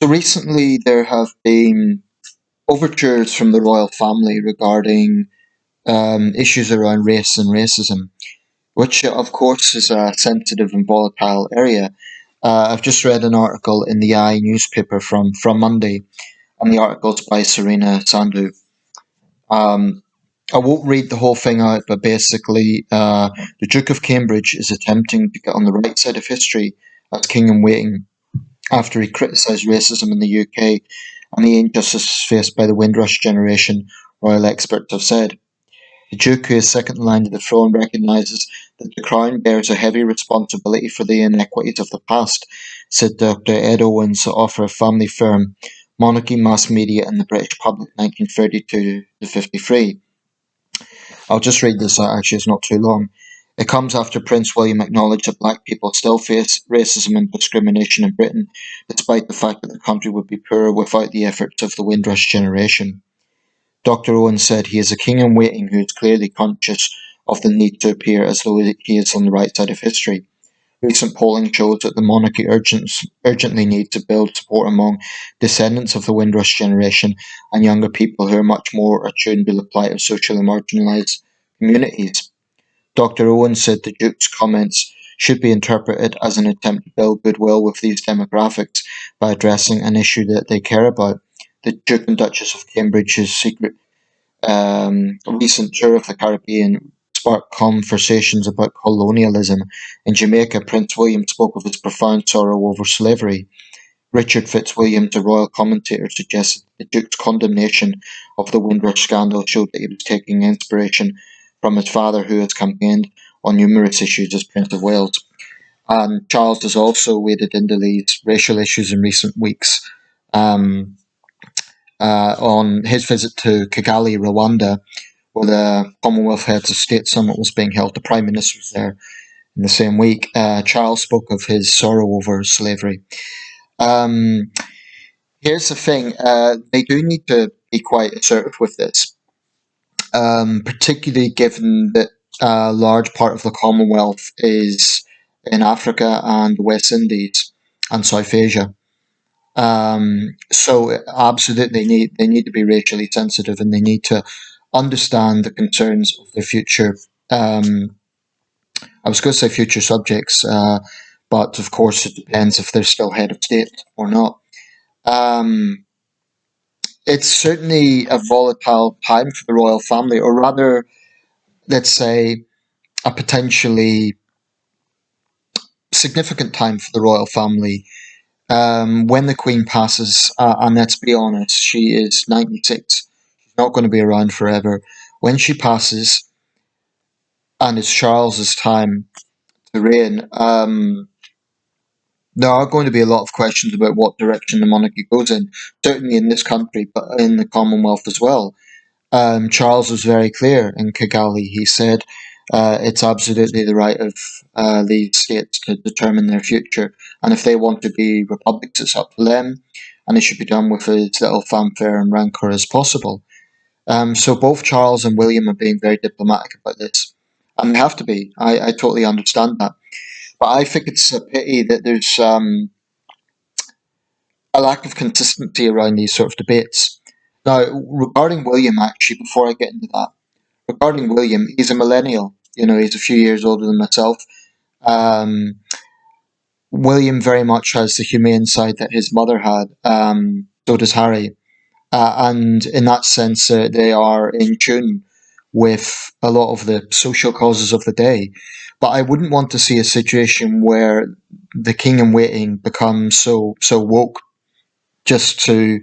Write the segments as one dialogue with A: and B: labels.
A: So recently there have been overtures from the royal family regarding issues around race and racism, which of course is a sensitive and volatile area. I've just read an article in the newspaper from Monday, and the article's by Serena Sandhu. Um, I won't read the whole thing out, but basically, the Duke of Cambridge is attempting to get on the right side of history as king in waiting after he criticised racism in the UK and the injustices faced by the Windrush generation, royal experts have said. The Duke, who is second in line to the throne, recognises that the Crown bears a heavy responsibility for the inequities of the past, said Dr. Ed Owens, author of family firm Monarchy, Mass Media and the British Public 1932 to 53. I'll just read this out, actually, it's not too long. It comes after Prince William acknowledged that black people still face racism and discrimination in Britain, despite the fact that the country would be poorer without the efforts of the Windrush generation. Dr. Owen said he is a king in waiting who is clearly conscious of the need to appear as though he is on the right side of history. Recent polling shows that the monarchy urgently needs to build support among descendants of the Windrush generation and younger people who are much more attuned to the plight of socially marginalised communities. Dr. Owen said the Duke's comments should be interpreted as an attempt to build goodwill with these demographics by addressing an issue that they care about. The Duke and Duchess of Cambridge's recent tour of the Caribbean sparked conversations about colonialism. In Jamaica, Prince William spoke of his profound sorrow over slavery. Richard Fitzwilliams, a royal commentator, suggested the Duke's condemnation of the Windrush scandal showed that he was taking inspiration from his father, who has campaigned on numerous issues as Prince of Wales. And Charles has also waded into these racial issues in recent weeks. Um, on his visit to Kigali, Rwanda, where the Commonwealth Heads of State Summit was being held. The Prime Minister was there in the same week. Charles spoke of his sorrow over slavery. Um, Here's the thing, they do need to be quite assertive with this, particularly given that a large part of the Commonwealth is in Africa and the West Indies and South Asia. So absolutely they need to be racially sensitive and they need to understand the concerns of the future. I was going to say future subjects, but of course it depends if they're still head of state or not. Um, it's certainly a volatile time for the royal family, or rather, let's say, a potentially significant time for the royal family. When the Queen passes, and let's be honest, she is 96, she's not going to be around forever. When she passes, and it's Charles's time to reign, there are going to be a lot of questions about what direction the monarchy goes in, certainly in this country, but in the Commonwealth as well. Charles was very clear in Kigali. He said it's absolutely the right of these states to determine their future, and if they want to be republics, it's up to them, and it should be done with as little fanfare and rancour as possible. So both Charles and William are being very diplomatic about this, and they have to be. I totally understand that, but I think it's a pity that there's a lack of consistency around these sort of debates. Now, regarding William, actually, before I get into that, regarding William, he's a millennial. You know, he's a few years older than myself. Um, William very much has the humane side that his mother had. So does Harry. And in that sense, they are in tune with a lot of the social causes of the day. But I wouldn't want to see a situation where the king in waiting becomes so woke just to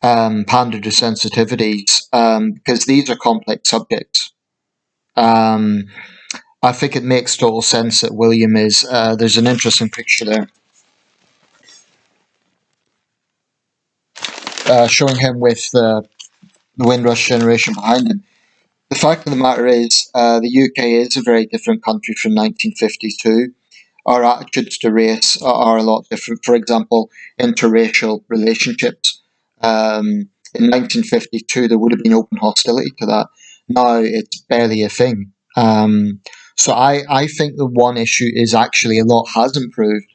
A: pander to sensitivities, because these are complex subjects. Um, I think it makes total sense that William is. There's an interesting picture there showing him with the Windrush generation behind him. The fact of the matter is, the UK is a very different country from 1952. Our attitudes to race are a lot different. For example, interracial relationships. In 1952, there would have been open hostility to that. Now it's barely a thing. So I think the one issue is actually a lot has improved,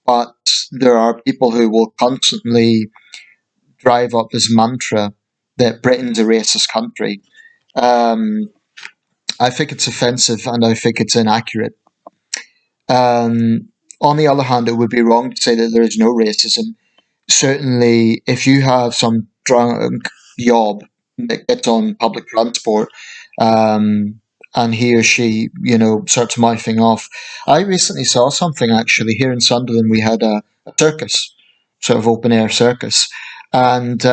A: But there are people who will constantly drive up this mantra that Britain's a racist country. Um, I think it's offensive and I think it's inaccurate. On the other hand, it would be wrong to say that there is no racism. Certainly, if you have some drunk yob that gets on public transport, um, and he or she, starts mouthing off. I recently saw something actually here in Sunderland. We had a circus, sort of open air circus, and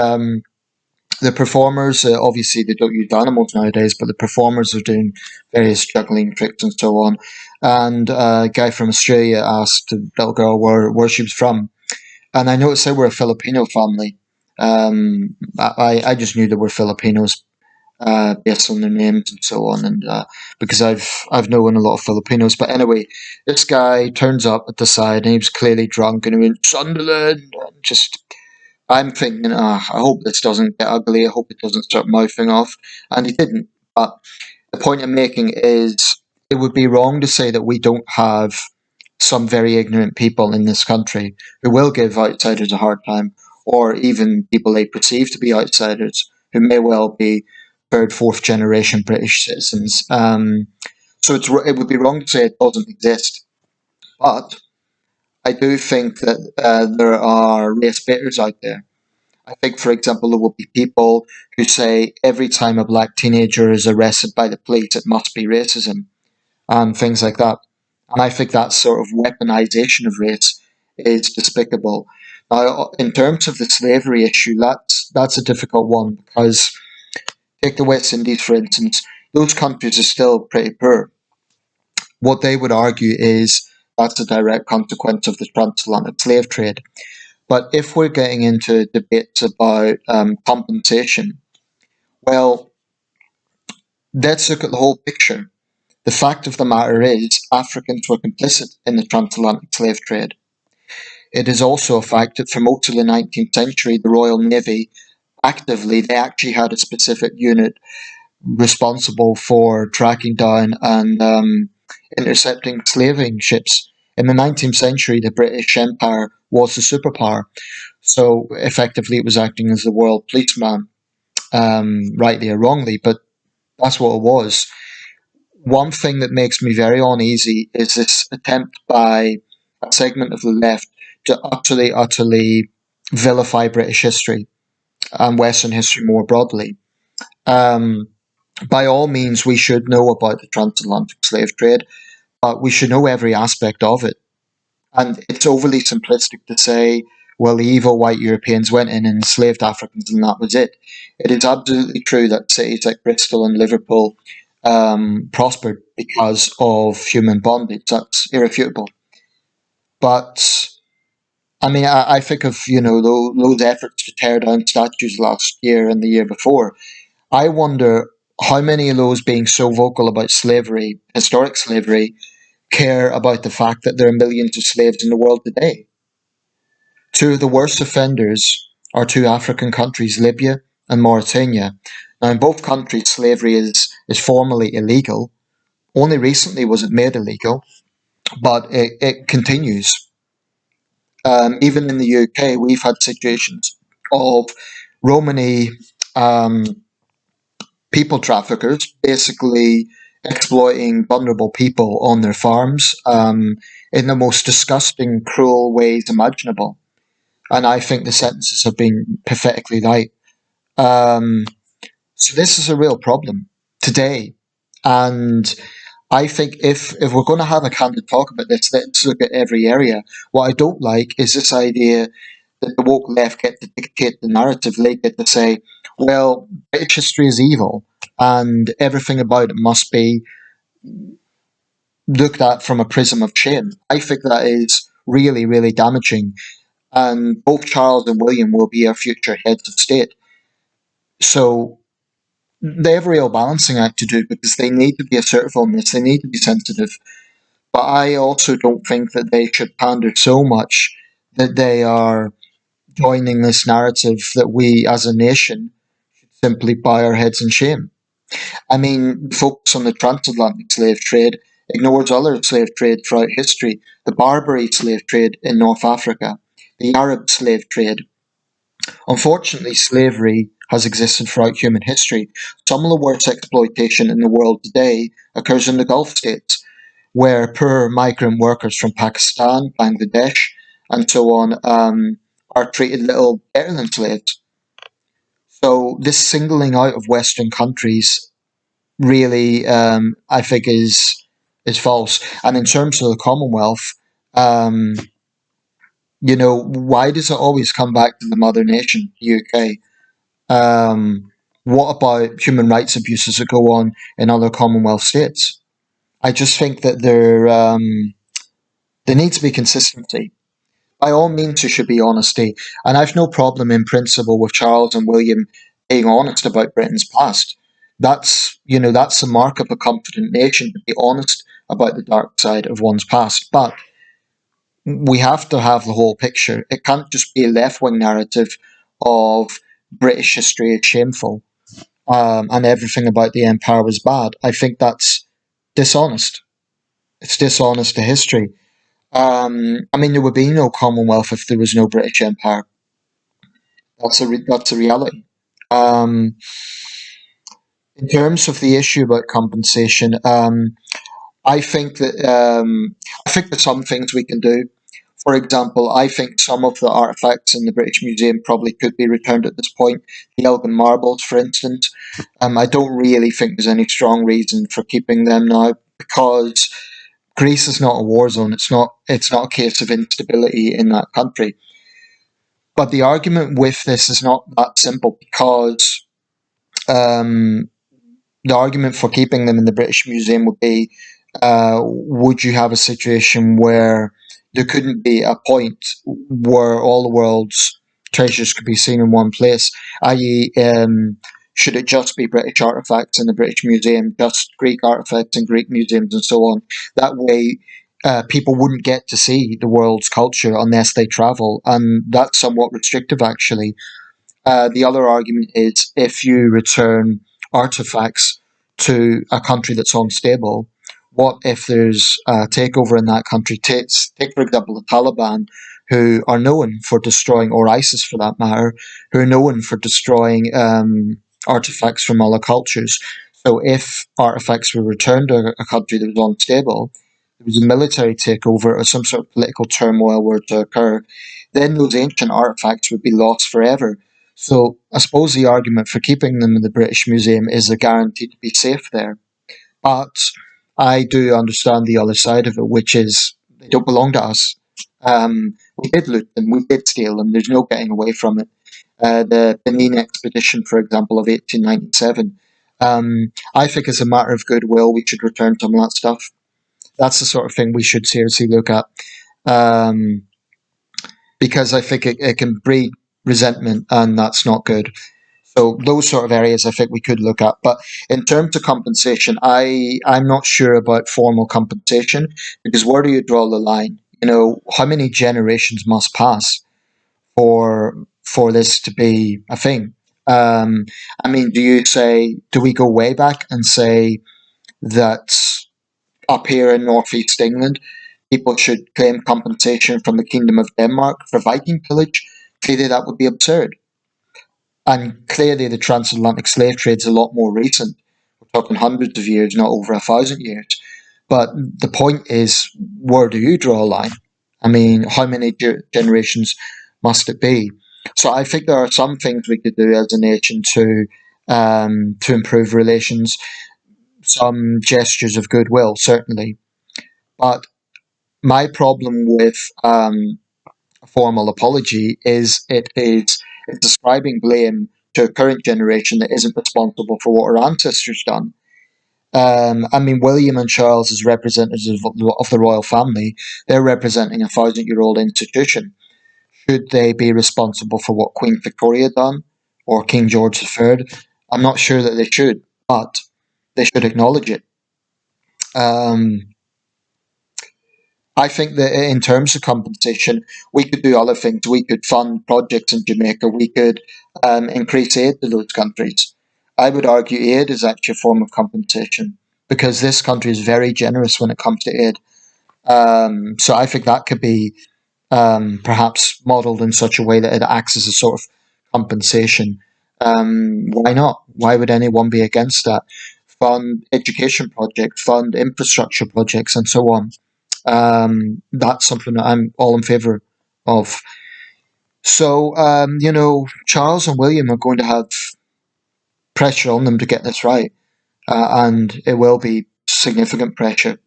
A: the performers, obviously they don't use animals nowadays, but the performers are doing various juggling tricks and so on. And a guy from Australia asked the little girl where she was from, and I noticed they were a Filipino family. I just knew they were Filipinos based on their names and so on, and because I've known a lot of Filipinos. But anyway, this guy turns up at the side, and he was clearly drunk, and he went Sunderland. And just I'm thinking, I hope this doesn't get ugly. I hope it doesn't start mouthing off, and he didn't. But the point I'm making is, it would be wrong to say that we don't have some very ignorant people in this country who will give outsiders a hard time, or even people they perceive to be outsiders who may well be third, fourth generation British citizens. So it would be wrong to say it doesn't exist. But I do think that there are race baiters out there. I think, for example, there will be people who say every time a black teenager is arrested by the police, it must be racism, and things like that. And I think that sort of weaponization of race is despicable. Now, in terms of the slavery issue, that's a difficult one, because take the West Indies, for instance, those countries are still pretty poor. What they would argue is that's a direct consequence of the transatlantic slave trade. But if we're getting into debates about compensation, well, let's look at the whole picture. The fact of the matter is, Africans were complicit in the transatlantic slave trade. It is also a fact that for most of the 19th century, the Royal Navy they actually had a specific unit responsible for tracking down and intercepting slaving ships. In the 19th century, the British Empire was the superpower. So effectively, it was acting as the world policeman, rightly or wrongly, but that's what it was. One thing that makes me very uneasy is this attempt by a segment of the left to utterly vilify British history and Western history more broadly. Um, by all means, we should know about the transatlantic slave trade, but we should know every aspect of it. And it's overly simplistic to say, well, the evil white Europeans went in and enslaved Africans and that was it. It is absolutely true that cities like Bristol and Liverpool prospered because of human bondage. That's irrefutable. But I mean, I think of those efforts to tear down statues last year and the year before. I wonder how many of those being so vocal about slavery, historic slavery, care about the fact that there are millions of slaves in the world today. Two of the worst offenders are two African countries, Libya and Mauritania. Now, in both countries, slavery is formally illegal. Only recently was it made illegal, but it continues. Even in the UK, we've had situations of Romani um, people traffickers basically exploiting vulnerable people on their farms in the most disgusting, cruel ways imaginable. And I think the sentences have been pathetically light. Um, so this is a real problem today. And I think if we're going to have a candid talk about this, let's look at every area. What I don't like is this idea that the woke left get to dictate the narrative. They get to say, well, British history is evil and everything about it must be looked at from a prism of shame. I think that is really, really damaging. And both Charles and William will be our future heads of state. So they have a real balancing act to do because they need to be assertive on this, they need to be sensitive. But I also don't think that they should pander so much that they are joining this narrative that we as a nation simply bow our heads in shame. I mean, focus on the transatlantic slave trade. ignores other slave trade throughout history: the Barbary slave trade in North Africa, the Arab slave trade. Unfortunately, slavery has existed throughout human history. Some of the worst exploitation in the world today occurs in the Gulf states, where poor migrant workers from Pakistan, Bangladesh, and so on are treated little better than slaves. So this singling out of Western countries really, I think, is false. And in terms of the Commonwealth, um, why does it always come back to the mother nation, UK? What about human rights abuses that go on in other Commonwealth states? I just think that there needs to be consistency. By all means, there should be honesty, and I've no problem in principle with Charles and William being honest about Britain's past. That's the mark of a confident nation, to be honest about the dark side of one's past. But we have to have the whole picture. It can't just be a left wing narrative of British history is shameful, and everything about the empire was bad. I think that's dishonest. It's dishonest to history. I mean, there would be no Commonwealth if there was no British Empire. That's a reality. Um, in terms of the issue about compensation, I think that there's some things we can do. For example, I think some of the artifacts in the British Museum probably could be returned at this point. The Elgin marbles, for instance. I don't really think there's any strong reason for keeping them now, because Greece is not a war zone. It's not a case of instability in that country. But the argument with this is not that simple, because um, the argument for keeping them in the British Museum would be, would you have a situation where there couldn't be a point where all the world's treasures could be seen in one place, i.e., should it just be British artifacts in the British Museum, just Greek artifacts in Greek museums, and so on? That way, people wouldn't get to see the world's culture unless they travel, and that's somewhat restrictive, actually. The other argument is, if you return artifacts to a country that's unstable, what if there's a takeover in that country? Take, for example, the Taliban, who are known for destroying, or ISIS for that matter, who are known for destroying artifacts from other cultures. So if artifacts were returned to a country that was unstable, there was a military takeover or some sort of political turmoil were to occur, then those ancient artifacts would be lost forever. So I suppose the argument for keeping them in the British Museum is a guarantee to be safe there. But I do understand the other side of it, which is they don't belong to us. We did loot them, we did steal them, there's no getting away from it. The Benin expedition, for example, of 1897, I think as a matter of goodwill, we should return some of that stuff. That's the sort of thing we should seriously look at. Um, because I think it can breed resentment, and that's not good. So those sort of areas I think we could look at. But in terms of compensation, I'm not sure about formal compensation, because where do you draw the line? How many generations must pass for this to be a thing? I mean, do we go way back and say that up here in northeast England, people should claim compensation from the Kingdom of Denmark for Viking pillage? Clearly, that would be absurd. And clearly, the transatlantic slave trade is a lot more recent. We're talking hundreds of years, not over 1,000 years. But the point is, where do you draw a line? I mean, how many generations must it be? So I think there are some things we could do as a nation to improve relations. Some gestures of goodwill, certainly. But my problem with a formal apology is it's ascribing blame to a current generation that isn't responsible for what our ancestors done. I mean, William and Charles, as representatives of the royal family, they're representing 1,000-year-old institution. Should they be responsible for what Queen Victoria done or King George III? I'm not sure that they should, but they should acknowledge it. Um, I think that in terms of compensation, we could do other things. We could fund projects in Jamaica. We could increase aid to those countries. I would argue aid is actually a form of compensation, because this country is very generous when it comes to aid. So I think that could be perhaps modelled in such a way that it acts as a sort of compensation. Why not? Why would anyone be against that? Fund education projects, fund infrastructure projects, and so on. That's something that I'm all in favour of. So, Charles and William are going to have pressure on them to get this right, and it will be significant pressure.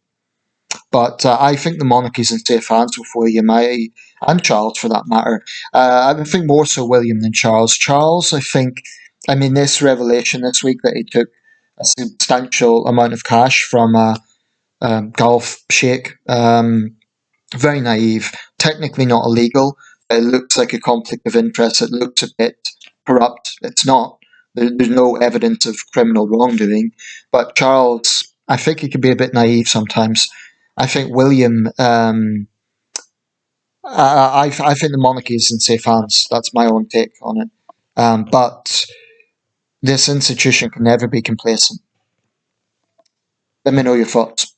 A: But I think the monarchy's in safe hands with William, and Charles for that matter. I think more so William than Charles. Charles, I mean, this revelation this week that he took a substantial amount of cash from a golf sheikh. Very naive, technically not illegal. It looks like a conflict of interest. It looks a bit corrupt. It's not. There's no evidence of criminal wrongdoing. But Charles, I think he can be a bit naive sometimes. I think William, I think the monarchy is in safe hands. That's my own take on it. But this institution can never be complacent. Let me know your thoughts.